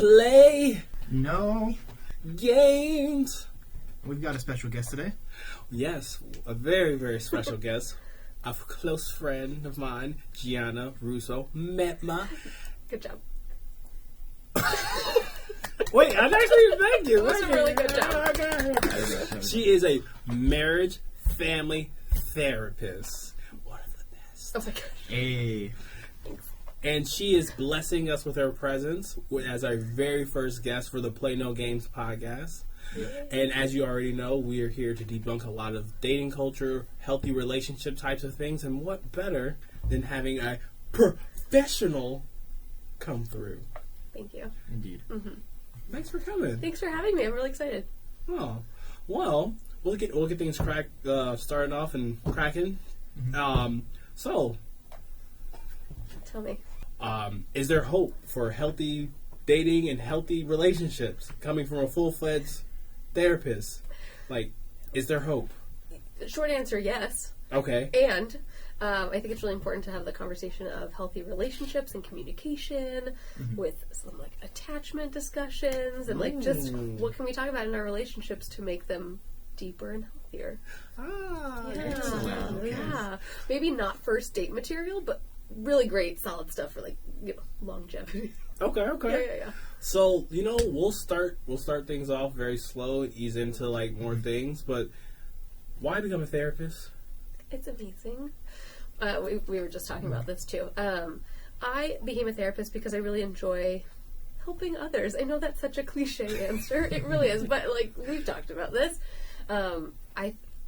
play no games. We've got a special guest today. Yes, a very, very special guest. A close friend of mine, Gianna Russo. Metma. Good job. Wait, I actually thank you. That was a really good job. She is a marriage family therapist. One of the best. Oh my gosh. Hey. And she is blessing us with her presence as our very first guest for the Play No Games podcast. Yeah. And as you already know, we are here to debunk a lot of dating culture, healthy relationship types of things, and what better than having a professional come through. Thank you. Indeed. Mm-hmm. Thanks for coming. Thanks for having me. I'm really excited. Oh, well, we'll get things starting off and cracking. Mm-hmm. So, tell me. Is there hope for healthy dating and healthy relationships coming from a full-fledged therapist? Like, is there hope? Short answer, yes. Okay. And I think it's really important to have the conversation of healthy relationships and communication with some like attachment discussions and like just what can we talk about in our relationships to make them deeper and healthier. Excellent. Okay. Yeah. Maybe not first date material, but really great solid stuff for like, longevity. Okay. Yeah. So, we'll start things off very slow and ease into like more things, but why become a therapist? It's amazing. We were just talking about this too. I became a therapist because I really enjoy helping others. I know that's such a cliche answer. It really is, but like we've talked about this.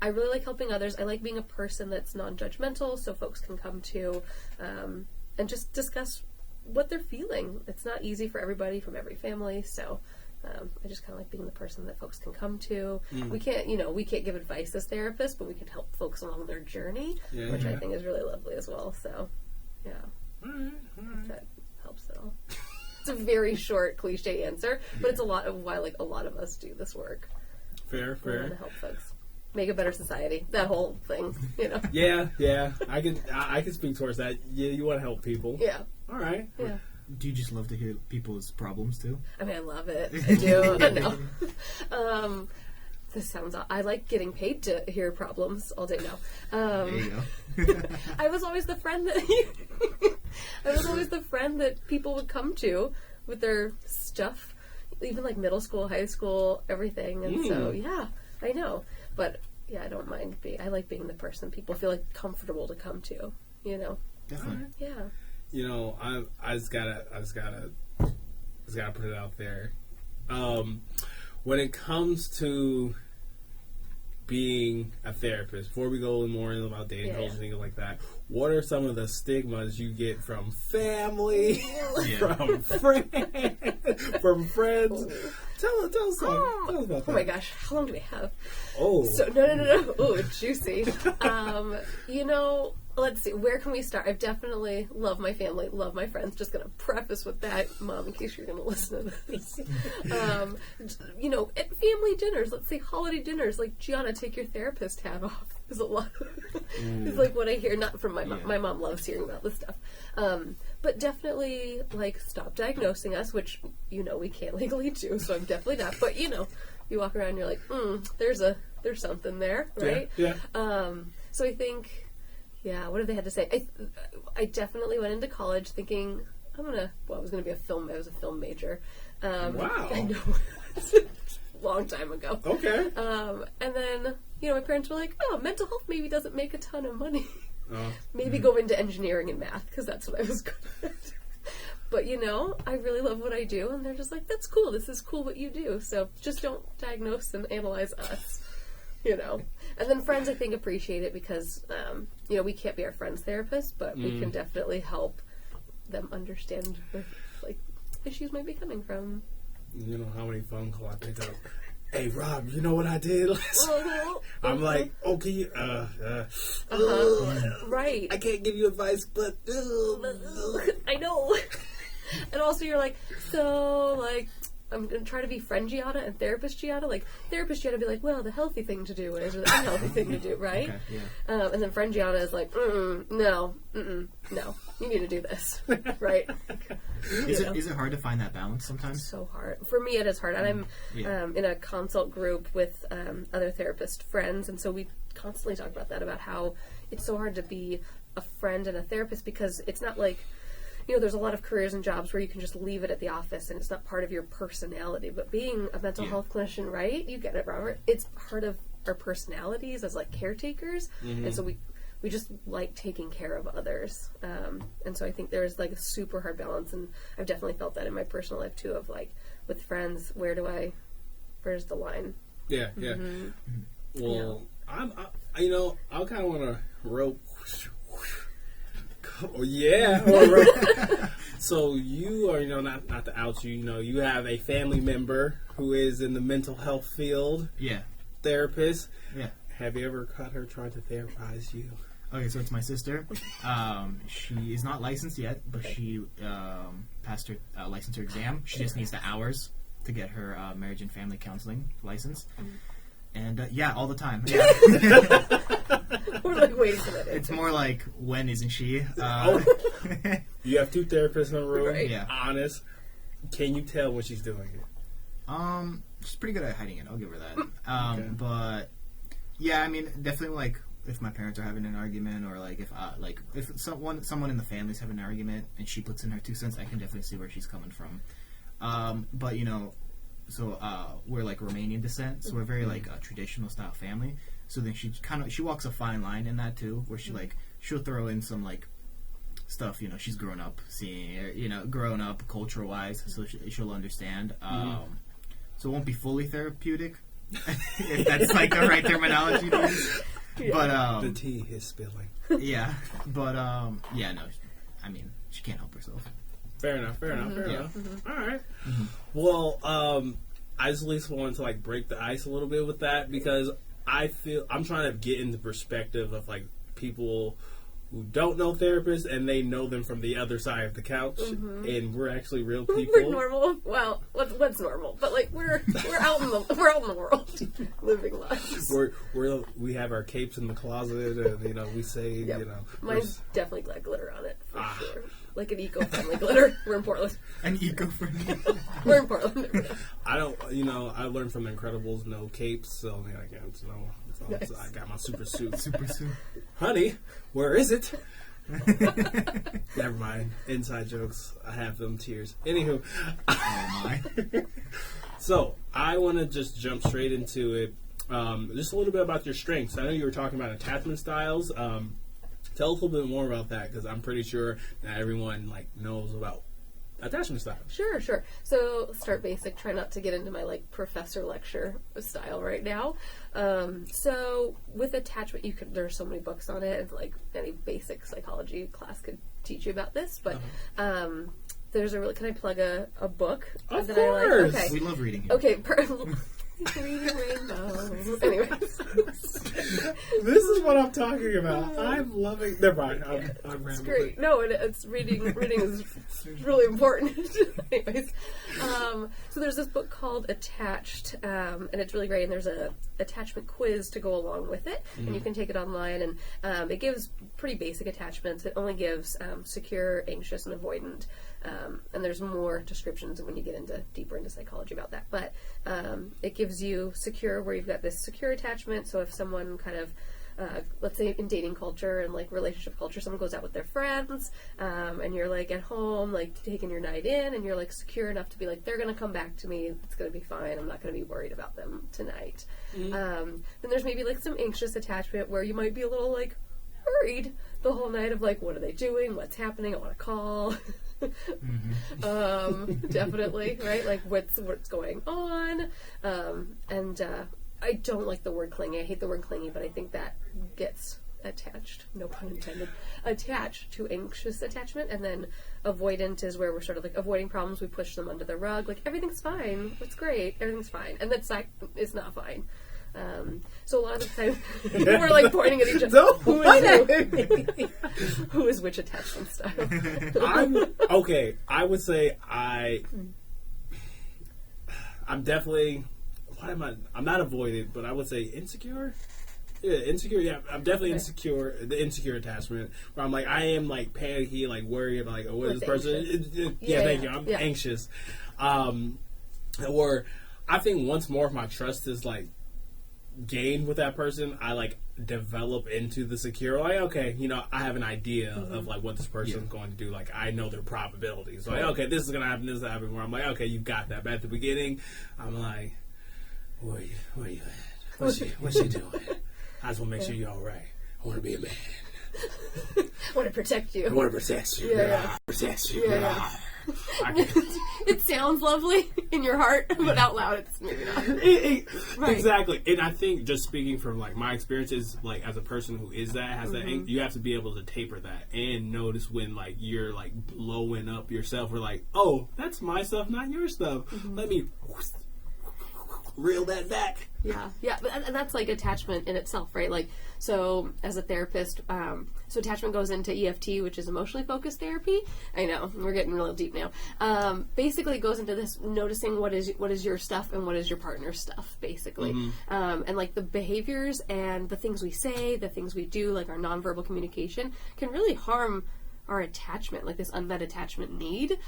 I really like helping others. I like being a person that's non-judgmental, so folks can come to and just discuss what they're feeling. It's not easy for everybody from every family, so I just kind of like being the person that folks can come to. We can't give advice as therapists, but we can help folks along their journey, which I think is really lovely as well. So, yeah, if that helps at all. It's a very short, cliche answer, but it's a lot of why like a lot of us do this work. Fair. To help folks make a better society. That whole thing, Yeah. I can speak towards that. Yeah, you want to help people. Yeah. All right. Yeah. Do you just love to hear people's problems too? I mean, I love it. I do. I know. This sounds. I like getting paid to hear problems all day now. There you go. I was always the friend that people would come to with their stuff, even like middle school, high school, everything. And so, yeah, I know. But yeah, I don't mind I like being the person people feel like comfortable to come to. Definitely. Yeah. I just gotta put it out there. When it comes to being a therapist, before we go more about dating culture and things like that, what are some of the stigmas you get from family, from friends? Tell us about that. Oh my gosh, how long do we have? Oh. So, no. Oh, juicy. Let's see, where can we start? I definitely love my family, love my friends. Just going to preface with that, Mom, in case you're going to listen to this. At family dinners, let's say holiday dinners, like, Gianna, take your therapist hat off. There's a lot. It's like what I hear, not from my mom. My mom loves hearing about this stuff. But definitely, like, stop diagnosing us, which, we can't legally do, so I'm definitely not. But, you walk around and you're like, there's something there, right? Yeah. So I think... Yeah, what have they had to say? I definitely went into college thinking I was going to be I was a film major. Wow. I know. Long time ago. Okay. And then, my parents were like, mental health maybe doesn't make a ton of money. Oh. Maybe go into engineering and math, because that's what I was good at. But, I really love what I do, and they're just like, that's cool, this is cool what you do, so just don't diagnose and analyze us. And then friends, I think, appreciate it because, we can't be our friends' therapists, but we can definitely help them understand where, issues might be coming from. You know how many phone calls I pick up? Hey, Rob, you know what I did last night? I'm like, okay, right. I can't give you advice, but... I know. And also you're like, so, I'm going to try to be friend Giada and therapist Giada. Like, therapist Giada be like, well, the healthy thing to do is, or the unhealthy thing to do, right? Okay, yeah. And then friend Giada is like, no, you need to do this, right? Is it hard to find that balance sometimes? So hard. For me, it is hard. And I'm in a consult group with other therapist friends, and so we constantly talk about that, about how it's so hard to be a friend and a therapist, because it's not like, there's a lot of careers and jobs where you can just leave it at the office and it's not part of your personality. But being a mental health clinician, right? You get it, Robert. It's part of our personalities as like caretakers. And so we just like taking care of others. And so I think there's like a super hard balance. And I've definitely felt that in my personal life too, of like with friends, where's the line? Yeah. Well, I kind of want to rope. Oh, yeah. So you are, not to out you, you have a family member who is in the mental health field. Yeah. Therapist. Yeah. Have you ever caught her trying to therapize you? Okay, so it's my sister. She is not licensed yet, but she passed her licensure exam. She just needs the hours to get her marriage and family counseling license. And all the time. Yeah. We're like waiting for that. It's more like, when isn't she? You have 2 therapists in a room. Right. Yeah. Honest. Can you tell when she's doing it? She's pretty good at hiding it. I'll give her that. But yeah, I mean, definitely like if my parents are having an argument, or like if someone in the family's having an argument and she puts in her 2 cents, I can definitely see where she's coming from. But so we're like Romanian descent, so we're very like a traditional style family. So then she walks a fine line in that too, where she'll throw in some like stuff, she's grown up seeing, grown up culture wise, so she'll understand. So it won't be fully therapeutic, if that's like the right terminology to use. Yeah. But the tea is spilling. Yeah, but no, I mean, she can't help herself. Fair enough. All right. Well, I just at least wanted to like break the ice a little bit with that, because I feel I'm trying to get in the perspective of like people who don't know therapists and they know them from the other side of the couch, and we're actually real people. We're normal. Well, what's normal? But like we're out in the world, living lives. We have our capes in the closet, and we say Mine's definitely got glitter on it for sure. Like an eco-friendly glitter. We're in Portland. An eco-friendly. We're in Portland. I don't. I learned from The Incredibles, no capes, so I can't. Nice. I got my super suit. Super suit. Honey, where is it? Never mind. Inside jokes. I have them tears. Anywho. Oh my. So, I want to just jump straight into it. Just a little bit about your strengths. I know you were talking about attachment styles. Tell us a little bit more about that, because I'm pretty sure not everyone knows about attachment styles. Sure. So start basic. Try not to get into my professor lecture style right now. So with attachment, there's so many books on it, and any basic psychology class could teach you about this. But there's can I plug a book of that course. I like? Okay, we love reading here. Okay. Reading rainbows. Anyways, this is what I'm talking about. I'm loving. Never mind. I'm it's rambling. great. No, it's reading. Reading is really important. Anyways, so there's this book called Attached, and it's really great. And there's a attachment quiz to go along with it, and you can take it online. And it gives pretty basic attachments. It only gives secure, anxious, and avoidant. And there's more descriptions when you get deeper into psychology about that. But it gives you secure, where you've got this secure attachment. So if someone kind of, let's say in dating culture and relationship culture, someone goes out with their friends, and you're at home, taking your night in, and you're secure enough to be they're going to come back to me. It's going to be fine. I'm not going to be worried about them tonight. Then there's maybe some anxious attachment where you might be a little worried the whole night of what are they doing? What's happening? I want to call. Definitely, right? What's going on? And I don't like the word clingy. I hate the word clingy, but I think that gets attached, no pun intended, attached to anxious attachment. And then avoidant is where we're sort of avoiding problems. We push them under the rug. Everything's fine. It's great. Everything's fine. And that's it's not fine. So a lot of the time we're pointing at each other. Who is which attachment style? I would say I'm definitely, I'm not avoided, but I would say insecure. Yeah, insecure. Yeah, I'm definitely insecure. The insecure attachment, where I'm like, I am like panicky, like worried about like, what is this person? Thank you. I'm anxious. Or I think once more of my trust is like gained with that person, I like develop into the secure. Like, okay, you know, I have an idea of like what this person is going to do. Like, I know their probabilities. Like, okay, this is gonna happen. This is happen. Where I'm like, okay, you got that. But at the beginning, I'm like, where you at? What's she doing? I just want to make sure you're all right. I want to be a man. I want to protect you. I want to protect you. Protect you. It sounds lovely in your heart, but out loud, it's maybe not. Right. Exactly. And I think, just speaking from like my experiences, like as a person who is that, has that, you have to be able to taper that and notice when like you're like blowing up yourself. Or like, oh, that's my stuff, not your stuff. Let me reel that back. Yeah, and that's like attachment in itself, right? Like, so as a therapist, so attachment goes into EFT, which is emotionally focused therapy. I know, we're getting real deep now. Basically, it goes into this noticing what is your stuff and what is your partner's stuff, basically. And like the behaviors and the things we say, the things we do, like our nonverbal communication, can really harm our attachment, like this unmet attachment need.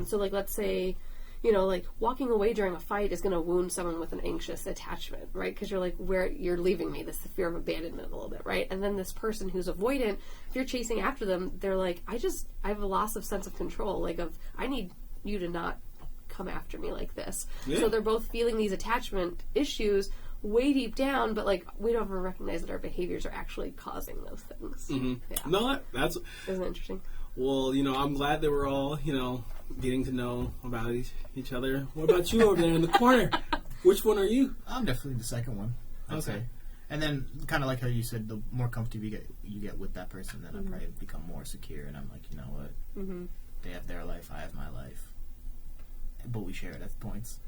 So like, let's say, you know, like walking away during a fight is going to wound someone with an anxious attachment, right? Because you're like, where you're leaving me, this fear of abandonment a little bit, right? And then this person who's avoidant, if you're chasing after them, they're like, I have a loss of sense of control, like I need you to not come after me like this. So they're both feeling these attachment issues way deep down, but like we don't ever recognize that our behaviors are actually causing those things. No, that's isn't it interesting? Well, you know, I'm glad that we're all, you know, getting to know about each other. What about you over there in the corner? Which one are you? I'm definitely the second one, I'd say. And then, kind of like how you said, the more comfortable you get with that person, then I probably become more secure. And I'm like, you know what? They have their life, I have my life. But we share it at points.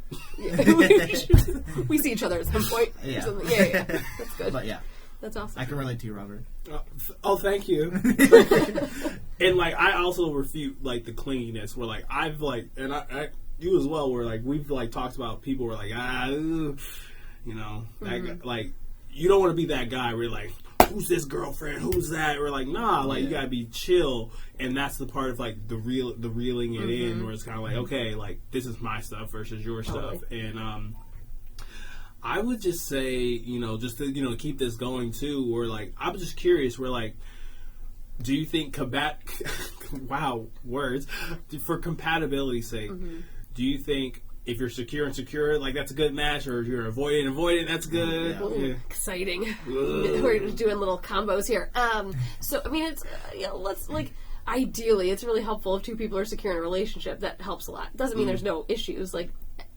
We see each other at some point. Yeah. That's good. But yeah. That's awesome. I can relate to you, Robert. Oh, thank you. And like, I also refute like the clinginess. Where like I've like, and I you as well. Where like we've like talked about people where like you know, that, like you don't want to be that guy where you're like, who's this girlfriend? Who's that? Or like, nah, like you gotta be chill. And that's the part of like the reeling it in, where it's kind of like, okay, like this is my stuff versus your stuff, and I would just say, you know, just to, you know, keep this going too, where like, I'm just curious, where like, do you think wow, words, for compatibility's sake, do you think if you're secure and secure, like that's a good match, or if you're avoidant, that's good? Exciting. We're doing little combos here. So, I mean, it's, you know, let's like, ideally, it's really helpful if two people are secure in a relationship. That helps a lot. Doesn't mean there's no issues, like,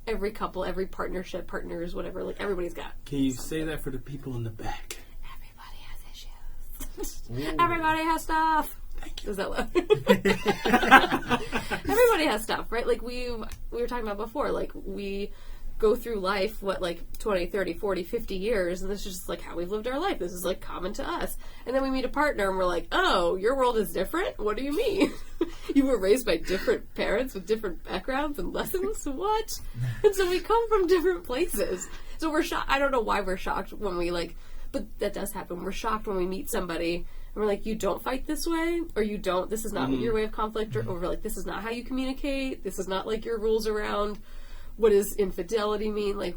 every couple, every partnership, partners, whatever, like everybody's got. Can you say that for the people in the back? Everybody has issues. Everybody has stuff. Thank you. Is that loud? Everybody has stuff, right? Like we were talking about before, like we go through life, like 20, 30, 40, 50 years, and this is just like how we've lived our life. This is like common to us. And then we meet a partner and we're like, oh, your world is different? What do you mean? You were raised by different parents with different backgrounds and lessons? What? And so we come from different places. So we're shocked. I don't know why we're shocked when we like, but that does happen. We're shocked when we meet somebody and we're like, you don't fight this way, or you don't, this is not your way of conflict, or we're like, this is not how you communicate. This is not like your rules around what does infidelity mean? Like,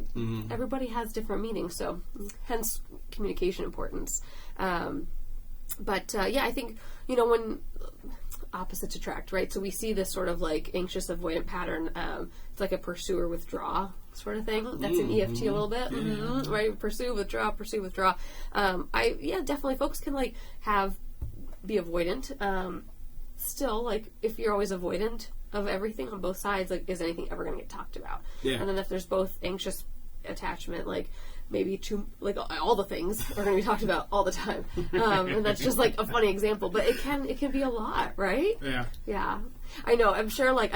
everybody has different meanings, so hence communication importance. But I think, you know, when opposites attract, right? So we see this sort of like anxious avoidant pattern. It's like a pursue or withdraw sort of thing. That's in EFT a little bit, right? Pursue, withdraw. Definitely folks can like be avoidant. Still, like, if you're always avoidant of everything on both sides, like, is anything ever going to get talked about? And then if there's both anxious attachment, like, maybe like all the things are going to be talked about all the time. And that's just like a funny example, but it can be a lot, right? Yeah. I know. I'm sure like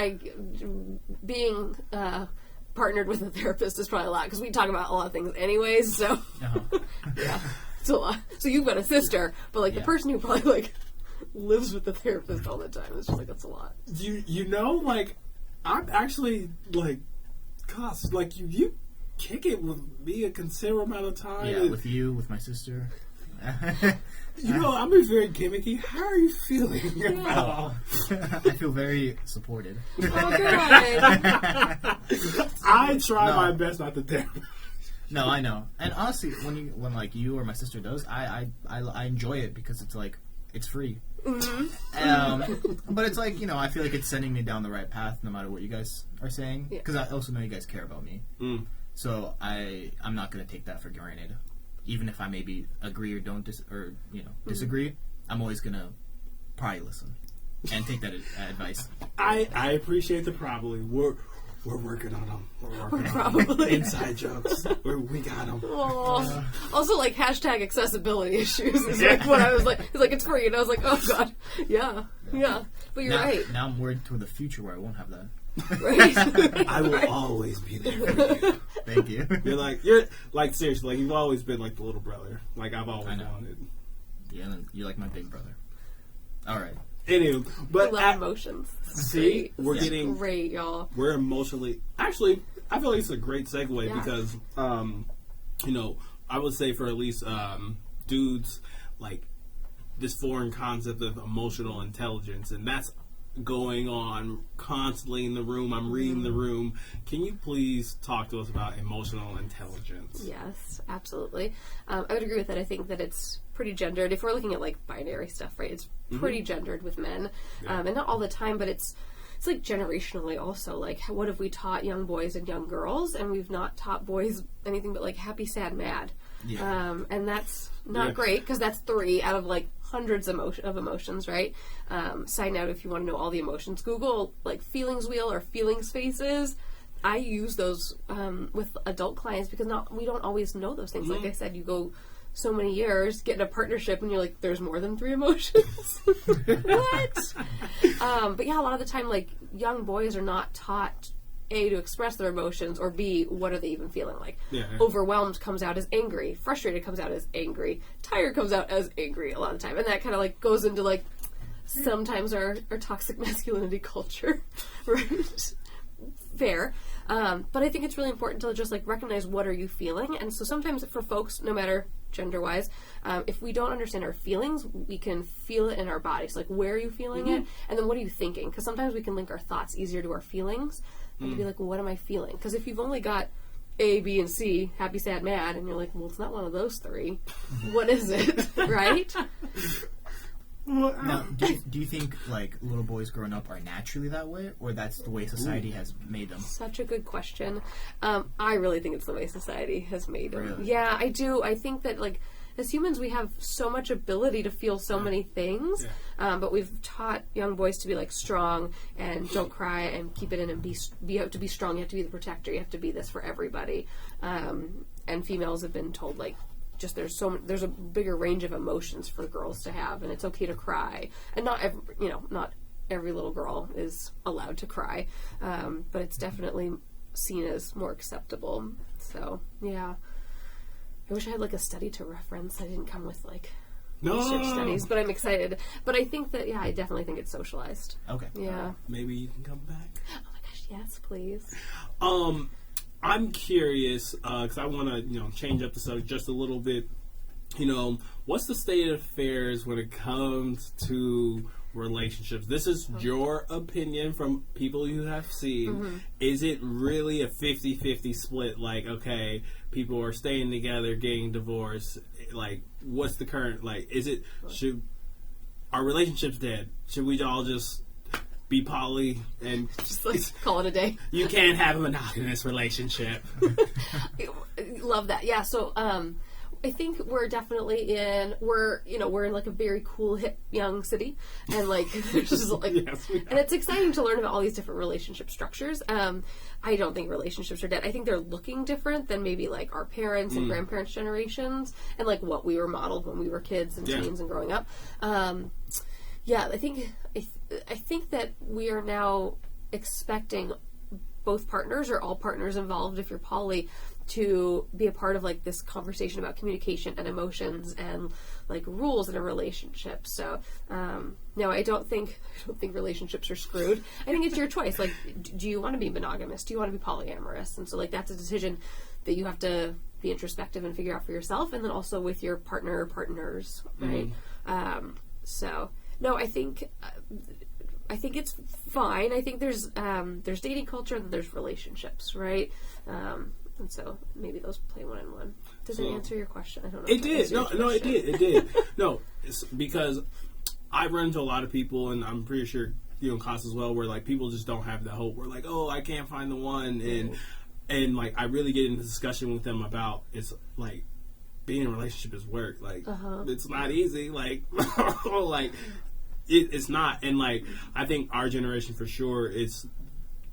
being partnered with a therapist is probably a lot, because we talk about a lot of things anyways. So yeah, it's a lot. So you've got a sister, but like the person who probably like lives with the therapist all the time, it's just like, that's a lot. You know, like, I'm actually like, Cos, like you kick it with me a considerable amount of time. Yeah, with you, with my sister. I'm being very gimmicky. How are you feeling about? I feel very supported. Oh, good. I try my best not to damage. No, I know. And honestly, when like you or my sister does, I enjoy it because it's like it's free. Mm-hmm. But it's like, I feel like it's sending me down the right path no matter what you guys are saying, because I also know you guys care about me. So I'm not going to take that for granted. Even if I maybe agree or don't disagree, I'm always going to probably listen and take that advice. I appreciate the probably. We're working on them. We're working on probably inside jokes. We got them. Also, like, hashtag accessibility issues is like what I was like. It's like, it's free. And I was like, oh, God. Yeah. But you're right. Now I'm worried toward the future where I won't have that. Right? I will always be there for you. Thank you. You're like seriously, like you've always been like the little brother. Like I've always wanted. Yeah, you're like my big brother. All right. Anyway, but I love emotions. See, we're getting great, y'all. We're emotionally. Actually, I feel like it's a great segue because, I would say for at least dudes, like this foreign concept of emotional intelligence, and that's going on constantly in the room. I'm reading the room. Can you please talk to us about emotional intelligence? Yes, absolutely. I would agree with that. I think that it's pretty gendered. If we're looking at like binary stuff, right? It's pretty gendered with men, and not all the time, but it's like generationally also. Like, what have we taught young boys and young girls? And we've not taught boys anything but like happy, sad, mad. Yeah. And that's not great because that's 3 out of like hundreds of emotions, right? Side note, if you want to know all the emotions, Google like feelings wheel or feelings faces. I use those with adult clients because we don't always know those things. Like I said, you go so many years, get in a partnership, and you're like, there's more than 3 emotions. What? But yeah, a lot of the time, like, young boys are not taught, A, to express their emotions, or B, what are they even feeling like? Overwhelmed comes out as angry. Frustrated comes out as angry. Tired comes out as angry a lot of the time. And that kind of, like, goes into, like, sometimes our toxic masculinity culture, right? Fair. But I think it's really important to just, like, recognize what are you feeling. And so sometimes for folks, no matter gender-wise, if we don't understand our feelings, we can feel it in our bodies. Like, where are you feeling it? And then what are you thinking? Because sometimes we can link our thoughts easier to our feelings and to be like, well, what am I feeling? Because if you've only got A, B, and C, happy, sad, mad, and you're like, well, it's not one of those 3. What is it? Right? Now, do you think, like, little boys growing up are naturally that way, or that's the way society has made them? Such a good question. I really think it's the way society has made them. Really? Yeah, I do. I think that, like, as humans, we have so much ability to feel so many things, but we've taught young boys to be, like, strong and don't cry and keep it in and you have to be strong, you have to be the protector, you have to be this for everybody. And females have been told, like, just there's a bigger range of emotions for girls to have, and it's okay to cry, and not every little girl is allowed to cry, but it's definitely seen as more acceptable. So yeah, I wish I had like a study to reference. I didn't come with like research studies, but I'm excited. But I think that I definitely think it's socialized. Okay. Yeah. Maybe you can come back. Oh my gosh, yes, please. I'm curious, because I want to, change up the subject just a little bit. What's the state of affairs when it comes to relationships? This is your opinion from people you have seen. Is it really a 50-50 split? Like, okay, people are staying together, getting divorced. Like, what's the current, like, are relationships dead? Should we all just be poly and just like call it a day? You can't have a monogamous relationship. Love that. Yeah. So I think we're definitely we're in like a very cool hip young city, and like there's just like and it's exciting to learn about all these different relationship structures. I don't think relationships are dead. I think they're looking different than maybe like our parents and grandparents' generations, and like what we were modeled when we were kids and teens and growing up. I think that we are now expecting both partners or all partners involved, if you're poly, to be a part of like this conversation about communication and emotions and like rules in a relationship. So no, I don't think relationships are screwed. I think it's your choice. Like, do you want to be monogamous? Do you want to be polyamorous? And so like that's a decision that you have to be introspective and figure out for yourself, and then also with your partner or partners, right? So no, I think it's fine. I think there's dating culture and there's relationships, right? And so maybe those play one in one. Does it answer your question? I don't know. It did. No, it did. It did. No, it's because I run into a lot of people, and I'm pretty sure you know, Cost as well, where like people just don't have the hope. We're like, oh, I can't find the one, and like I really get into discussion with them about it's like being in a relationship is work. Like it's not easy. Like like it's not. And like I think our generation for sure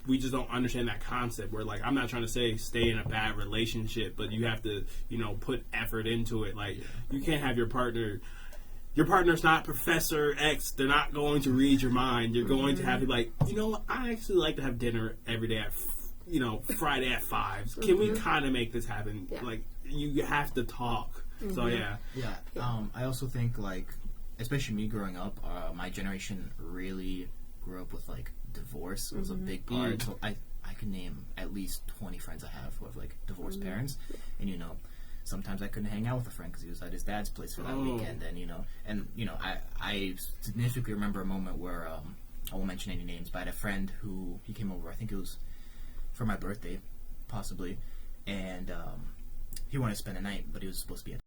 we just don't understand that concept where, like, I'm not trying to say stay in a bad relationship, but you have to, you know, put effort into it. Like, you can't have your partner's not Professor X. They're not going to read your mind. You're going to have to be like, you know what? I actually like to have dinner every day at, you know, Friday at 5. Can we kind of make this happen? Yeah. Like, you have to talk. So, yeah. I also think, like, especially me growing up, my generation really grew up with, like, divorce was a big part. So I can name at least 20 friends I have who have like divorced parents, and you know, sometimes I couldn't hang out with a friend because he was at his dad's place for that weekend, and you know, I significantly remember a moment where I won't mention any names, but I had a friend who he came over. I think it was for my birthday, possibly, and he wanted to spend the night, but he was supposed to be at